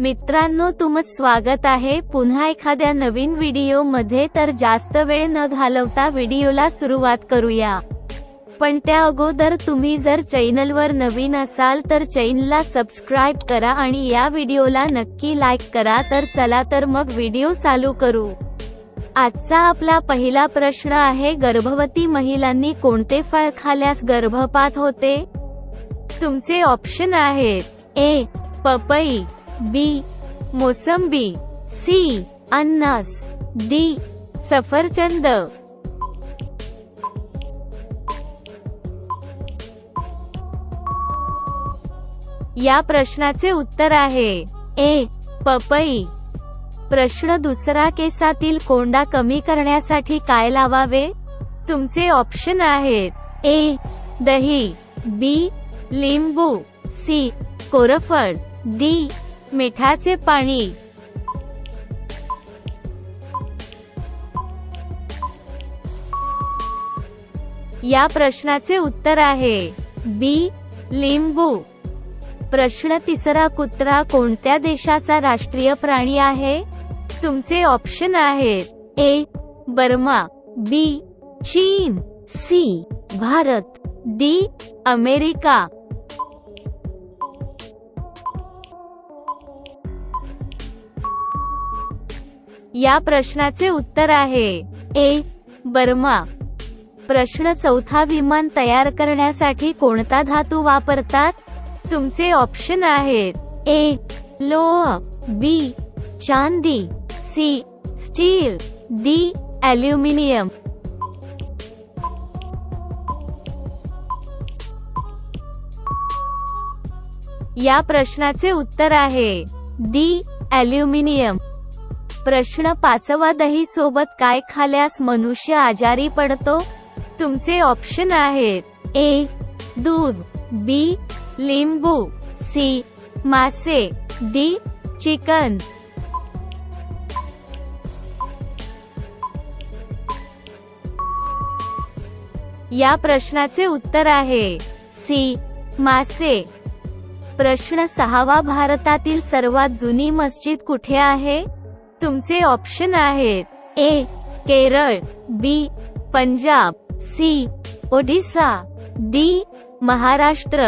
मित्रांनो, तुमचं स्वागत आहे पुन्हा एखाद्या नवीन व्हिडिओ मध्ये। तर जास्त वेळ न घालवता व्हिडिओला सुरुवात करूया। पण त्या अगोदर तुम्ही जर चॅनलवर नवीन असाल तर चॅनलला सबस्क्राइब करा आणि या व्हिडिओला नक्की लाईक करा। तर चला तर मग व्हिडिओ चालू करू। आजचा आपला पहिला प्रश्न आहे, गर्भवती महिलांनी कोणते फळ खाल्यास गर्भपात होते? तुमचे ऑप्शन आहेत: ए पपई, बी मोसंबी, सी अननस, डी सफरचंद। या प्रश्नाचे उत्तर आहे ए पपई। प्रश्न दुसरा, केसातील कोंडा कमी करण्यासाठी काय लावावे? तुमचे ऑप्शन आहेत: ए दही, बी लिंबू, सी कोरफड, डी मिठाचे पाणी। या प्रश्नाचे उत्तर आहे बी लिंबू। प्रश्न तिसरा, कुत्रा कोणत्या देशाचा राष्ट्रीय प्राणी आहे? तुमचे ऑप्शन आहेत: ए बर्मा, बी चीन, सी भारत, डी अमेरिका। या प्रश्नाचे उत्तर आहे ए बर्मा। प्रश्न चौथा, विमान तयार करण्यासाठी कोणता धातू वापरतात? तुमचे ऑप्शन आहेत: ए लोह, बी चांदी, सी स्टील, डी ॲल्युमिनियम। या प्रश्नाचे उत्तर आहे डी ॲल्युमिनियम। प्रश्न पाचवा, दही सोबत काय खाल्यास मनुष्य आजारी पडतो? तुमचे ऑप्शन आहेत: ए दूध, बी लिंबू, सी मासे, डी चिकन। या प्रश्नाचे उत्तर आहे सी मासे। प्रश्न सहावा, भारतातील सर्वात जुनी मस्जिद कुठे आहे? तुमचे ऑप्शन आहेत: ए केरळ, बी पंजाब, सी ओडिसा, डी महाराष्ट्र।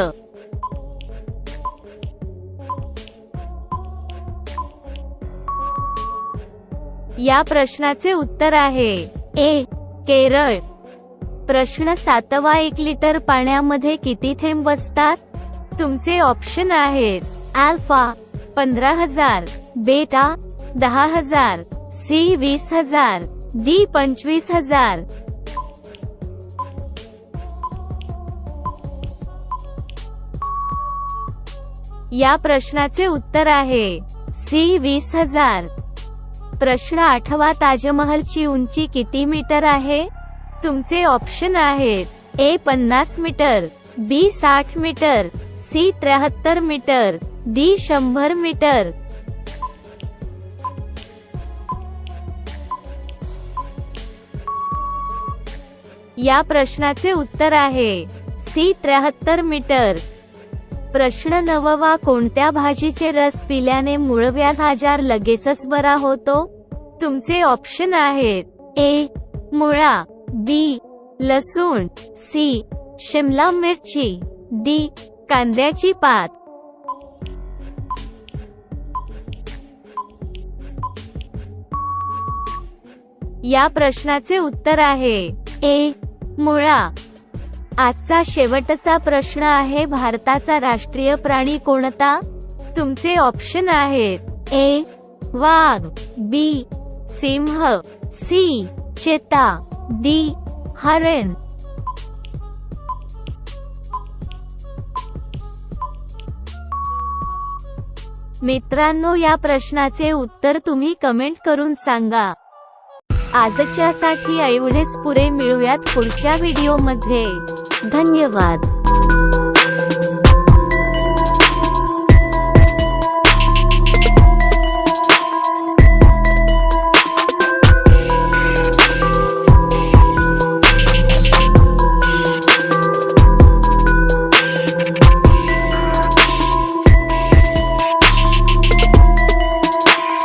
या प्रश्नाचे उत्तर आहे ए केरळ। प्रश्न सातवा, 1 लिटर पाण्यामध्ये किती थेंब असतात? तुमचे ऑप्शन आहेत: अल्फा 15,000, बेटा 10,000, सी 20,000, डी 25,000। या प्रश्नाचे उत्तर आहे सी 20,000। प्रश्न आठवा, ताजमहलची उंची किती मीटर आहे? तुमचे ऑप्शन आहेत: A 50 metre, B 60 metre, C 73 metre, D 100 metre. या प्रश्नाचे उत्तर आहे सी 73 मीटर। प्रश्न नववा, कोणत्या भाजीचे रस पिल्याने मूळव्याध आजार लगेचच बरा होतो? तुमचे ऑप्शन आहेत: ए मुळा, बी लसूण, सी शिमला मिरची, डी कांद्याची पात। या प्रश्नाचे उत्तर आहे ए मुळा। आजचा शेवटचा प्रश्न आहे, भारताचा राष्ट्रीय प्राणी कोणता? तुमचे ऑप्शन आहेत: ए वाघ, बी सिंह, सी चेता, डी हरण। मित्रांनो, या प्रश्नाचे उत्तर तुम्ही कमेंट करून सांगा। आजच्यासाठी एवढेच पुरे, मिळूयात पुढच्या व्हिडिओमध्ये। धन्यवाद।